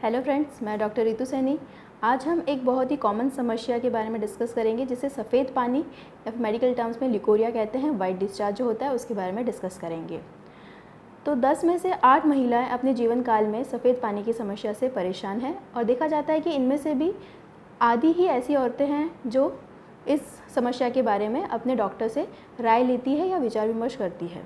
Hello friends, मैं doctor Ritu Saini. आज हम एक बहुत ही कॉमन समस्या के बारे में डिस्कस करेंगे, जिसे सफ़ेद पानी या फिर मेडिकल टर्म्स में लिकोरिया कहते हैं। वाइट डिस्चार्ज जो होता है उसके बारे में डिस्कस करेंगे। तो 10 में से 8 महिलाएं अपने जीवन काल में सफ़ेद पानी की समस्या से परेशान हैं, और देखा जाता है कि इनमें से भी आधी ही ऐसी औरतें हैं जो इस समस्या के बारे में अपने डॉक्टर से राय लेती है या विचार विमर्श करती है।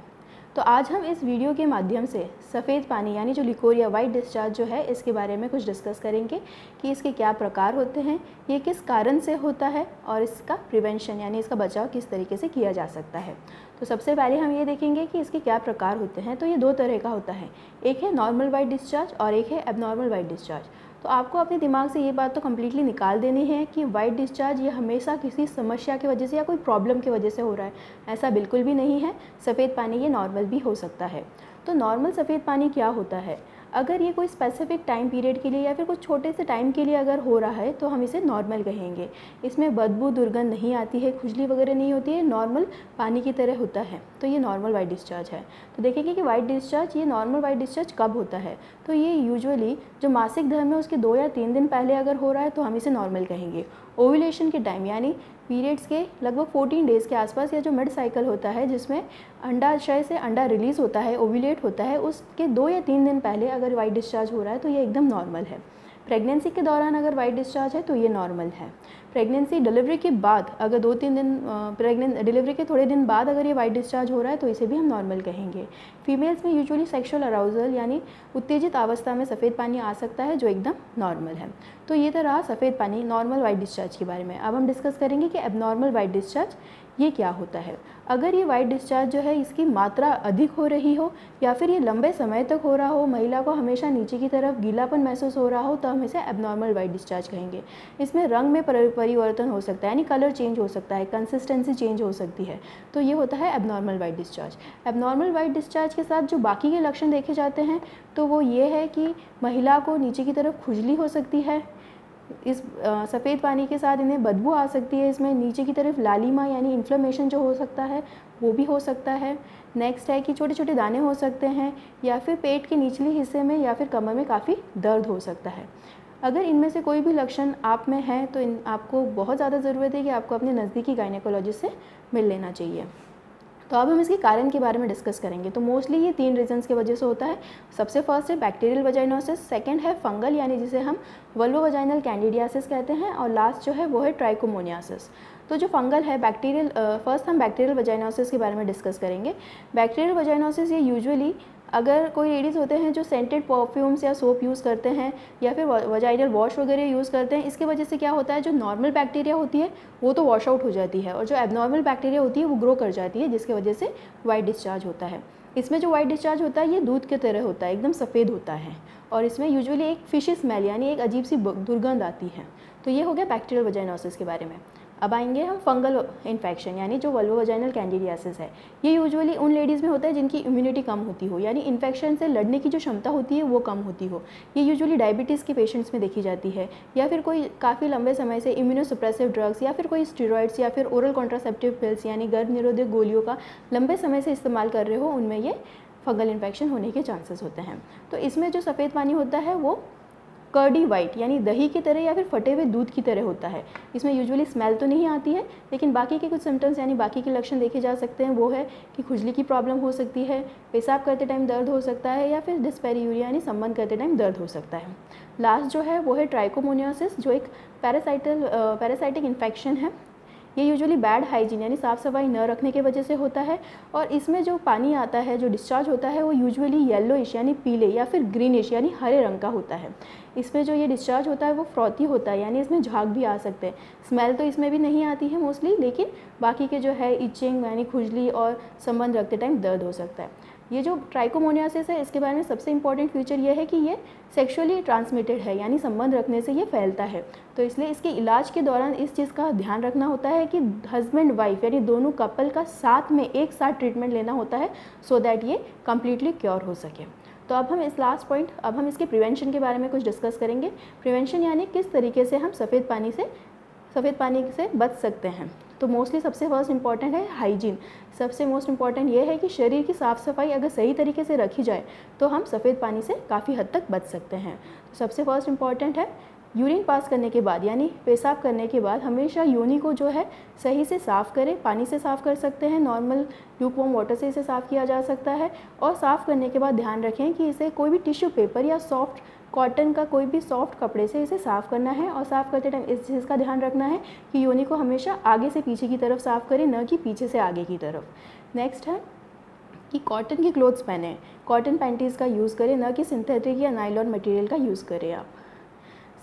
तो आज हम इस वीडियो के माध्यम से सफ़ेद पानी यानी जो लिकोरिया वाइट डिस्चार्ज जो है इसके बारे में कुछ डिस्कस करेंगे कि इसके क्या प्रकार होते हैं, ये किस कारण से होता है और इसका प्रिवेंशन यानी इसका बचाव किस तरीके से किया जा सकता है। तो सबसे पहले हम ये देखेंगे कि इसके क्या प्रकार होते हैं। तो ये दो तरह का होता है, एक है नॉर्मल वाइट डिस्चार्ज और एक है एबनॉर्मल वाइट डिस्चार्ज। तो आपको अपने दिमाग से ये बात तो कम्प्लीटली निकाल देनी है कि वाइट डिस्चार्ज ये हमेशा किसी समस्या की वजह से या कोई प्रॉब्लम की वजह से हो रहा है, ऐसा बिल्कुल भी नहीं है। सफ़ेद पानी ये नॉर्मल भी हो सकता है। तो नॉर्मल सफ़ेद पानी क्या होता है, अगर ये कोई स्पेसिफिक टाइम पीरियड के लिए या फिर कुछ छोटे से टाइम के लिए अगर हो रहा है तो हम इसे नॉर्मल कहेंगे। इसमें बदबू दुर्गंध नहीं आती है, खुजली वगैरह नहीं होती है, नॉर्मल पानी की तरह होता है, तो ये नॉर्मल वाइट डिस्चार्ज है। तो देखेंगे कि वाइट डिस्चार्ज ये नॉर्मल वाइट डिस्चार्ज कब होता है। तो ये यूजुअली जो मासिक धर्म है उसके 2 या 3 दिन पहले अगर हो रहा है तो हम इसे नॉर्मल कहेंगे। ओव्यूलेशन के टाइम यानी पीरियड्स के लगभग 14 डेज़ के आसपास या जो मिड साइकिल होता है जिसमें अंडाशय से अंडा रिलीज़ होता है, ओव्यूलेट होता है, उसके 2 या 3 दिन पहले अगर वाइट डिस्चार्ज हो रहा है तो ये एकदम नॉर्मल है। प्रेगनेंसी के दौरान अगर वाइट डिस्चार्ज है तो ये नॉर्मल है। प्रेगनेंसी डिलीवरी के बाद अगर 2-3 दिन डिलीवरी के थोड़े दिन बाद अगर ये वाइट डिस्चार्ज हो रहा है तो इसे भी हम नॉर्मल कहेंगे। फीमेल्स में यूजुअली सेक्सुअल अराउजल यानी उत्तेजित अवस्था में सफ़ेद पानी आ सकता है, जो एकदम नॉर्मल है। तो ये तो रहा सफ़ेद पानी नॉर्मल वाइट डिस्चार्ज के बारे में। अब हम डिस्कस करेंगे कि एबनॉर्मल वाइट डिस्चार्ज ये क्या होता है। अगर ये वाइट डिस्चार्ज जो है इसकी मात्रा अधिक हो रही हो या फिर ये लंबे समय तक हो रहा हो, महिला को हमेशा नीचे की तरफ गीलापन महसूस हो रहा हो, तो हम इसे एबनॉर्मल वाइट डिस्चार्ज कहेंगे। इसमें रंग में परिवर्तन हो सकता है यानी कलर चेंज हो सकता है, कंसिस्टेंसी चेंज हो सकती है, तो ये होता है abnormal white discharge. Abnormal white discharge के साथ जो बाकी के लक्षण देखे जाते हैं तो वो ये है कि महिला को नीचे की तरफ खुजली हो सकती है, इस सफ़ेद पानी के साथ इन्हें बदबू आ सकती है, इसमें नीचे की तरफ लालिमा यानी इन्फ्लेमेशन जो हो सकता है वो भी हो सकता है। नेक्स्ट है कि छोटे छोटे दाने हो सकते हैं या फिर पेट के निचले हिस्से में या फिर कमर में काफ़ी दर्द हो सकता है। अगर इनमें से कोई भी लक्षण आप में है तो आपको बहुत ज़्यादा ज़रूरत है कि आपको अपने नज़दीकी गायनेकोलॉजिस्ट से मिल लेना चाहिए। तो अब हम इसके कारण के बारे में डिस्कस करेंगे। तो मोस्टली ये 3 रीजंस की वजह से होता है। सबसे फर्स्ट है बैक्टीरियल वजाइनोसिस, सेकंड है फंगल यानी जिसे हम वल्वोवजाइनल कैंडिडियासिस कहते हैं, और लास्ट जो है वो है ट्राइकोमोनियासिस। तो जो फंगल है बैक्टीरियल, फर्स्ट हम बैक्टीरियल वजाइनोसिस के बारे में डिस्कस करेंगे। बैक्टीरियल वजाइनोसिस ये यूजुअली अगर कोई लेडीज़ होते हैं जो सेंटेड परफ्यूम्स या सोप यूज़ करते हैं या फिर वजाइनल वॉश वगैरह यूज़ करते हैं, इसकी वजह से क्या होता है, जो नॉर्मल बैक्टीरिया होती है वो तो वॉश आउट हो जाती है और जो एबनॉर्मल बैक्टीरिया होती है वो ग्रो कर जाती है, जिसकी वजह से वाइट डिस्चार्ज होता है। इसमें जो वाइट डिस्चार्ज होता है ये दूध की तरह होता है, एकदम सफ़ेद होता है, और इसमें यूजुअली एक फिशी स्मेल यानी एक अजीब सी दुर्गंध आती है। तो ये हो गया बैक्टीरियल वजाइनोसिस के बारे में। अब आएंगे हम फंगल इन्फेक्शन यानी जो वल्वोवजाइनल कैंडिडियासिस है। ये यूजुअली उन लेडीज़ में होता है जिनकी इम्यूनिटी कम होती हो, यानी इन्फेक्शन से लड़ने की जो क्षमता होती है वो कम होती हो। ये यूजुअली डायबिटीज़ के पेशेंट्स में देखी जाती है, या फिर कोई काफ़ी लंबे समय से इम्यूनोसप्रेसिव ड्रग्स या फिर कोई स्टेरॉइड्स या फिर ओरल कॉन्ट्रासेप्टिव पिल्स यानी गर्भ निरोधक गोलियों का लंबे समय से इस्तेमाल कर रहे हो, उनमें ये फंगल इन्फेक्शन होने के चांसेस होते हैं। तो इसमें जो सफ़ेद पानी होता है वो कर्डी वाइट यानी दही की तरह या फिर फटे हुए दूध की तरह होता है। इसमें यूजुअली स्मेल तो नहीं आती है, लेकिन बाकी के कुछ सिम्टम्स यानी बाकी के लक्षण देखे जा सकते हैं। वो है कि खुजली की प्रॉब्लम हो सकती है, पेशाब करते टाइम दर्द हो सकता है, या फिर डिस्पेरियूरिया यानी संबंध करते टाइम दर्द हो सकता है। लास्ट जो है वो है ट्राइकोमोनियासिस, जो एक पैरासाइटिक इन्फेक्शन है। ये यूजुअली बैड हाइजीन यानी साफ़ सफाई न रखने की वजह से होता है, और इसमें जो पानी आता है, जो डिस्चार्ज होता है, वो यूजुअली येलोइश यानी पीले या फिर ग्रीनिश यानी हरे रंग का होता है। इसमें जो ये डिस्चार्ज होता है वो फ्रॉथी होता है, यानी इसमें झाग भी आ सकते हैं। स्मेल तो इसमें भी नहीं आती है मोस्टली, लेकिन बाकी के जो है इचिंग यानी खुजली और संबंध रखते टाइम दर्द हो सकता है। ये जो ट्राइकोमोनियासिस है इसके बारे में सबसे इंपॉर्टेंट फीचर ये है कि ये सेक्सुअली ट्रांसमिटेड है, यानी संबंध रखने से ये फैलता है। तो इसलिए इसके इलाज के दौरान इस चीज़ का ध्यान रखना होता है कि हस्बैंड वाइफ यानी दोनों कपल का साथ में एक साथ ट्रीटमेंट लेना होता है, सो दैट ये कम्प्लीटली क्योर हो सके। तो अब हम इस लास्ट पॉइंट, अब हम इसके प्रिवेंशन के बारे में कुछ डिस्कस करेंगे। प्रिवेंशन यानी किस तरीके से हम सफ़ेद पानी से बच सकते हैं। तो मोस्टली सबसे फर्स्ट इंपॉर्टेंट है हाइजीन। सबसे मोस्ट इंपॉर्टेंट ये है कि शरीर की साफ़ सफाई अगर सही तरीके से रखी जाए तो हम सफ़ेद पानी से काफ़ी हद तक बच सकते हैं। तो सबसे फर्स्ट इंपॉर्टेंट है यूरिन पास करने के बाद यानी पेशाब करने के बाद हमेशा योनि को जो है सही से साफ़ करें। पानी से साफ़ कर सकते हैं, नॉर्मल ल्यूकवार्म वाटर से इसे साफ़ किया जा सकता है। और साफ़ करने के बाद ध्यान रखें कि इसे कोई भी टिश्यू पेपर या सॉफ्ट कॉटन का कोई भी सॉफ्ट कपड़े से इसे साफ़ करना है। और साफ़ करते टाइम इस चीज़ का ध्यान रखना है कि योनि को हमेशा आगे से पीछे की तरफ साफ़ करें, न कि पीछे से आगे की तरफ। नेक्स्ट है कि कॉटन की क्लोथ्स पहने, कॉटन पैंटीज़ का यूज़ करें, न कि सिंथेटिक या नायलॉन मटेरियल का यूज़ करें आप।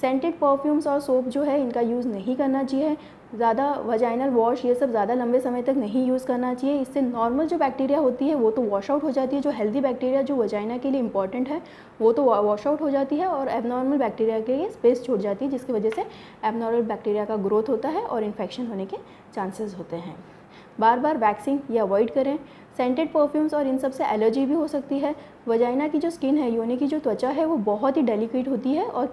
सेंटेड परफ्यूम्स और सोप जो है इनका यूज़ नहीं करना चाहिए। ज़्यादा वजाइनल वॉश ये सब ज़्यादा लंबे समय तक नहीं यूज़ करना चाहिए। इससे नॉर्मल जो बैक्टीरिया होती है वो तो वॉश आउट हो जाती है, जो हेल्दी बैक्टीरिया जो वजाइना के लिए इंपॉर्टेंट है वो तो वॉश आउट हो जाती है, और एबनॉर्मल बैक्टीरिया के लिए स्पेस छोड़ जाती है, जिसकी वजह से एबनॉर्मल बैक्टीरिया का ग्रोथ होता है और इन्फेक्शन होने के चांसेस होते हैं। बार बार वैक्सिंग ये अवॉइड करें। सेंटेड परफ्यूम्स और इन सब से एलर्जी भी हो सकती है। वजाइना की जो स्किन है, योनि की जो त्वचा है वो बहुत ही डेलिकेट होती है, और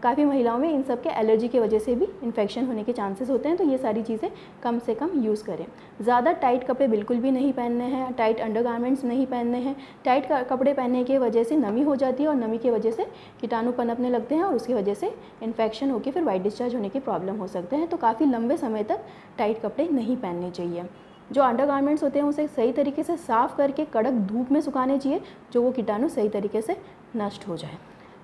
काफ़ी महिलाओं में इन सब के एलर्जी की वजह से भी इन्फेक्शन होने के चांसेस होते हैं। तो ये सारी चीज़ें कम से कम यूज़ करें। ज़्यादा टाइट कपड़े बिल्कुल भी नहीं पहनने हैं, टाइट अंडरगारमेंट्स नहीं पहनने हैं। टाइट कपड़े पहनने की वजह से नमी हो जाती है, और नमी की वजह से कीटाणु पनपने लगते हैं, और उसकी वजह से इन्फेक्शन होकर फिर वाइट डिस्चार्ज होने के प्रॉब्लम हो सकते हैं। तो काफ़ी लंबे समय तक टाइट कपड़े नहीं पहनने चाहिए। जो अंडरगारमेंट्स होते हैं उसे सही तरीके से साफ़ करके कड़क धूप में सुखाने चाहिए, जो वो कीटाणु सही तरीके से नष्ट हो जाए।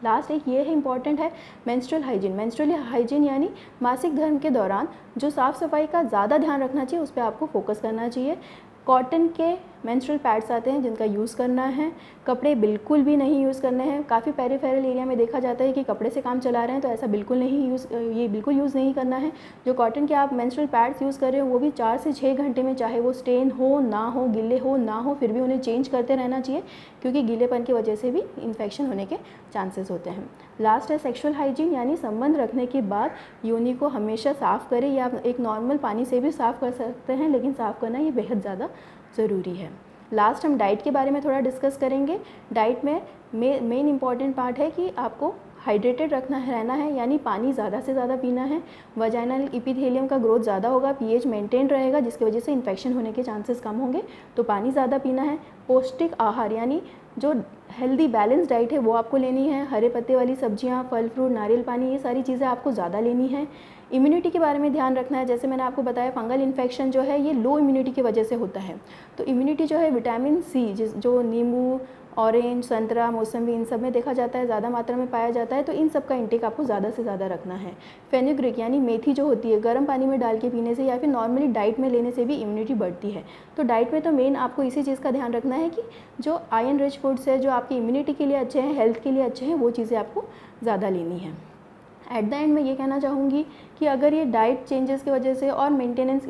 लास्ट एक ये है इंपॉर्टेंट है मेंस्ट्रुअल हाइजीन। मेंस्ट्रुअल हाइजीन यानी मासिक धर्म के दौरान जो साफ़ सफाई का ज़्यादा ध्यान रखना चाहिए, उस पर आपको फोकस करना चाहिए। कॉटन के मेंस्ट्रुअल पैड्स आते हैं जिनका यूज़ करना है। कपड़े बिल्कुल भी नहीं यूज़ करने हैं। काफ़ी पेरिफेरल एरिया में देखा जाता है कि कपड़े से काम चला रहे हैं, तो ऐसा बिल्कुल यूज़ नहीं करना है। जो कॉटन के आप मेंस्ट्रुअल पैड्स यूज़ कर रहे हो वो भी 4 से 6 घंटे में, चाहे वो स्टेन हो ना हो, गिले हो ना हो, फिर भी उन्हें चेंज करते रहना चाहिए, क्योंकि गीलेपन की वजह से भी इन्फेक्शन होने के चांसेस होते हैं। लास्ट है सेक्शुअल हाइजीन, यानी संबंध रखने के बाद योनि को हमेशा साफ़ करें, या एक नॉर्मल पानी से भी साफ़ कर सकते हैं, लेकिन साफ़ करना ये बेहद ज़्यादा ज़रूरी है। लास्ट हम डाइट के बारे में थोड़ा डिस्कस करेंगे। डाइट में मेन इंपॉर्टेंट पार्ट है कि आपको हाइड्रेटेड रहना है, यानी पानी ज़्यादा से ज़्यादा पीना है। वजाइनल एपिथेलियम का ग्रोथ ज़्यादा होगा, पीएच मेंटेन रहेगा, जिसकी वजह से इन्फेक्शन होने के चांसेस कम होंगे, तो पानी ज़्यादा पीना है। पौष्टिक आहार यानी जो हेल्दी बैलेंस डाइट है वो आपको लेनी है। हरे पत्ते वाली सब्जियां, फल फ्रूट, नारियल पानी, ये सारी चीज़ें आपको ज़्यादा लेनी है। इम्यूनिटी के बारे में ध्यान रखना है। जैसे मैंने आपको बताया, फंगल इन्फेक्शन जो है ये लो इम्यूनिटी की वजह से होता है, तो इम्यूनिटी जो है विटामिन सी जो नींबू, ऑरेंज, संतरा, मौसम्बी, इन सब में देखा जाता है, ज़्यादा मात्रा में पाया जाता है, तो इन सब का इंटेक आपको ज़्यादा से ज़्यादा रखना है। फेनुग्रीक यानी मेथी जो होती है, गर्म पानी में डाल के पीने से या फिर नॉर्मली डाइट में लेने से भी इम्यूनिटी बढ़ती है। तो डाइट में तो मेन आपको इसी चीज़ का ध्यान रखना है कि जो आयरन रिच फूड्स है, जो आपकी इम्यूनिटी के लिए अच्छे हैं, हेल्थ के लिए अच्छे हैं, वो चीज़ें आपको ज़्यादा लेनी है। एट द एंड मैं ये कहना चाहूँगी कि अगर ये डाइट चेंजेस की वजह से और मेंटेनेंस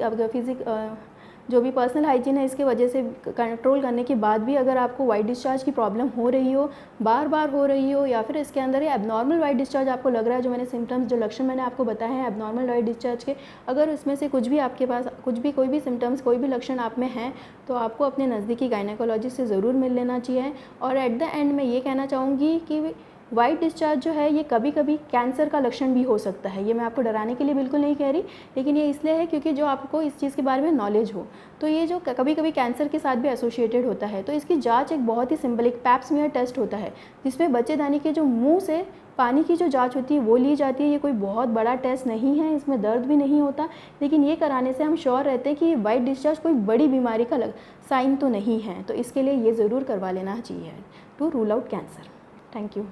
जो भी पर्सनल हाइजीन है इसके वजह से कंट्रोल करने के बाद भी अगर आपको वाइट डिस्चार्ज की प्रॉब्लम हो रही हो, बार बार हो रही हो, या फिर इसके अंदर ये एबनॉर्मल वाइट डिस्चार्ज आपको लग रहा है, जो मैंने सिम्टम्स, जो लक्षण मैंने आपको बताए हैं एबनॉर्मल वाइट डिस्चार्ज के, अगर इसमें से कुछ भी आपके पास कोई भी सिम्टम्स, कोई भी लक्षण आप में हैं, तो आपको अपने नज़दीकी गायनेकोलॉजिस्ट से ज़रूर मिल लेना चाहिए। और एट द एंड मैं ये कहना चाहूँगी कि वाइट डिस्चार्ज जो है ये कभी कभी कैंसर का लक्षण भी हो सकता है। ये मैं आपको डराने के लिए बिल्कुल नहीं कह रही, लेकिन ये इसलिए है क्योंकि जो आपको इस चीज़ के बारे में नॉलेज हो, तो ये जो कभी कभी कैंसर के साथ भी एसोसिएटेड होता है। तो इसकी जांच एक बहुत ही सिंपल एक पैप स्मीयर टेस्ट होता है, जिसमें बच्चेदानी के जो मुंह से पानी की जो जांच होती है वो ली जाती है। ये कोई बहुत बड़ा टेस्ट नहीं है, इसमें दर्द भी नहीं होता, लेकिन ये कराने से हम श्योर रहते हैं कि वाइट डिस्चार्ज कोई बड़ी बीमारी का साइन तो नहीं है। तो इसके लिए ये ज़रूर करवा लेना चाहिए to rule out cancer. Thank you.